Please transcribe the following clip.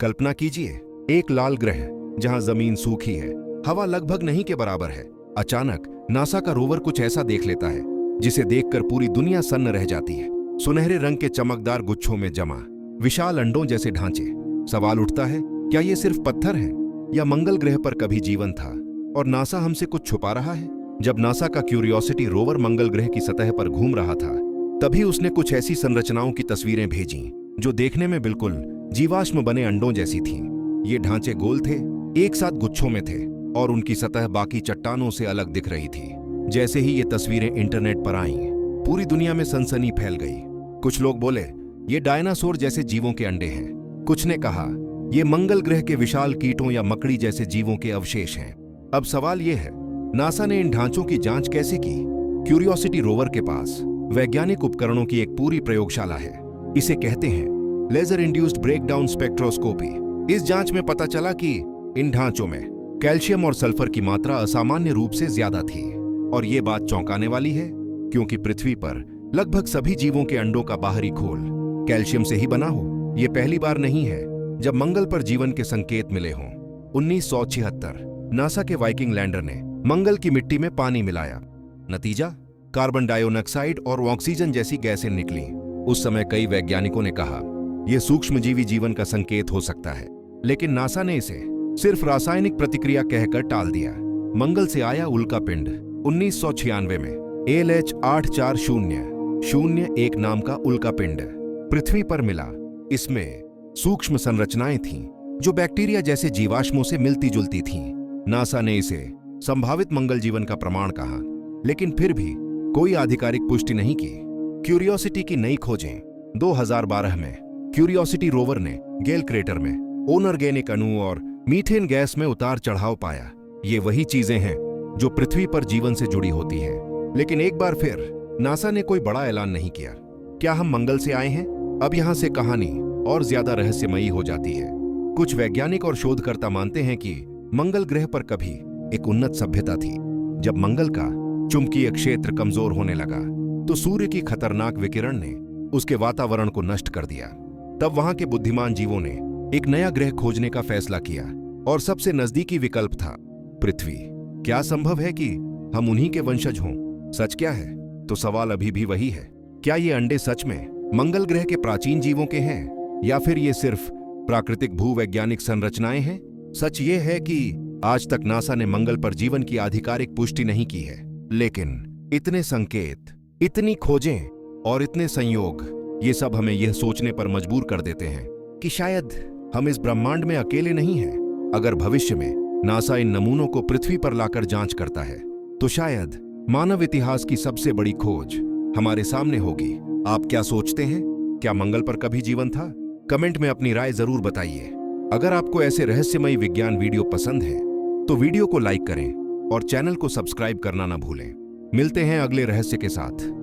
कल्पना कीजिए, एक लाल ग्रह जहां जमीन सूखी है, हवा लगभग नहीं के बराबर है। अचानक नासा का रोवर कुछ ऐसा देख लेता है जिसे देखकर पूरी दुनिया सन्न रह जाती है। सुनहरे रंग के चमकदार गुच्छों में जमा विशाल अंडों जैसे ढांचे। सवाल उठता है, क्या ये सिर्फ पत्थर हैं या मंगल ग्रह पर कभी जीवन था और नासा हमसे कुछ छुपा रहा है? जब नासा का क्यूरियोसिटी रोवर मंगल ग्रह की सतह पर घूम रहा था, तभी उसने कुछ ऐसी संरचनाओं की तस्वीरें भेजीं जो देखने में बिल्कुल जीवाश्म बने अंडों जैसी थीं। ये ढांचे गोल थे, एक साथ गुच्छों में थे और उनकी सतह बाकी चट्टानों से अलग दिख रही थी। जैसे ही ये तस्वीरें इंटरनेट पर आईं, पूरी दुनिया में सनसनी फैल गई। कुछ लोग बोले, ये डायनासोर जैसे जीवों के अंडे हैं। कुछ ने कहा, ये मंगल ग्रह के विशाल कीटों या मकड़ी जैसे जीवों के अवशेष हैं। अब सवाल ये है, नासा ने इन ढांचों की जांच कैसे की? क्यूरियोसिटी रोवर के पास वैज्ञानिक उपकरणों की एक पूरी प्रयोगशाला है। इसे कहते हैं लेजर इंड्यूस्ड ब्रेकडाउन स्पेक्ट्रोस्कोपी। इस जांच में पता चला कि इन ढांचों में कैल्शियम और सल्फर की मात्रा असामान्य रूप से ज्यादा थी। और ये बात चौंकाने वाली है, क्योंकि पृथ्वी पर लगभग सभी जीवों के अंडों का बाहरी खोल कैल्शियम से ही बना हो। ये पहली बार नहीं है जब मंगल पर जीवन के संकेत मिले हों। 1976 नासा के वाइकिंग लैंडर ने मंगल की मिट्टी में पानी मिलाया। नतीजा, कार्बन डाइऑक्साइड और ऑक्सीजन जैसी गैसें निकली। उस समय कई वैज्ञानिकों ने कहा, यह सूक्ष्मजीवी जीवन का संकेत हो सकता है, लेकिन नासा ने इसे सिर्फ रासायनिक प्रतिक्रिया कहकर टाल दिया। मंगल से आया उल्कापिंड 1996 में LH840001 नाम का उल्कापिंड पृथ्वी पर मिला। इसमें सूक्ष्म संरचनाएं थीं जो बैक्टीरिया जैसे जीवाश्मों से मिलती जुलती थीं। नासा ने इसे संभावित मंगल जीवन का प्रमाण कहा, लेकिन फिर भी कोई आधिकारिक पुष्टि नहीं की। क्यूरियोसिटी की नई खोजें 2012 में क्यूरियोसिटी रोवर ने गेल क्रेटर में अनऑर्गेनिक अणु और मीथेन गैस में उतार चढ़ाव पाया। ये वही चीजें हैं जो पृथ्वी पर जीवन से जुड़ी होती हैं। लेकिन एक बार फिर नासा ने कोई बड़ा ऐलान नहीं किया। क्या हम मंगल से आए हैं? अब यहां से कहानी और ज्यादा रहस्यमयी हो जाती है। कुछ वैज्ञानिक और शोधकर्ता मानते हैं कि मंगल ग्रह पर कभी एक उन्नत सभ्यता थी। जब मंगल का चुंबकीय क्षेत्र कमजोर होने लगा तो सूर्य की खतरनाक विकिरण ने उसके वातावरण को नष्ट कर दिया। तब वहां के बुद्धिमान जीवों ने एक नया ग्रह खोजने का फैसला किया और सबसे नजदीकी विकल्प था पृथ्वी। क्या संभव है कि हम उन्हीं के वंशज हों? सच क्या है? तो सवाल अभी भी वही है, क्या ये अंडे सच में मंगल ग्रह के प्राचीन जीवों के हैं या फिर ये सिर्फ प्राकृतिक भूवैज्ञानिक संरचनाएं हैं? सच ये है कि आज तक नासा ने मंगल पर जीवन की आधिकारिक पुष्टि नहीं की है, लेकिन इतने संकेत, इतनी खोजें और इतने संयोग, ये सब हमें यह सोचने पर मजबूर कर देते हैं कि शायद हम इस ब्रह्मांड में अकेले नहीं हैं। अगर भविष्य में नासा इन नमूनों को पृथ्वी पर लाकर जांच करता है, तो शायद मानव इतिहास की सबसे बड़ी खोज हमारे सामने होगी। आप क्या सोचते हैं? क्या मंगल पर कभी जीवन था? कमेंट में अपनी राय जरूर बताइए। अगर आपको ऐसे रहस्यमयी विज्ञान वीडियो पसंद है तो वीडियो को लाइक करें और चैनल को सब्सक्राइब करना ना भूलें। मिलते हैं अगले रहस्य के साथ।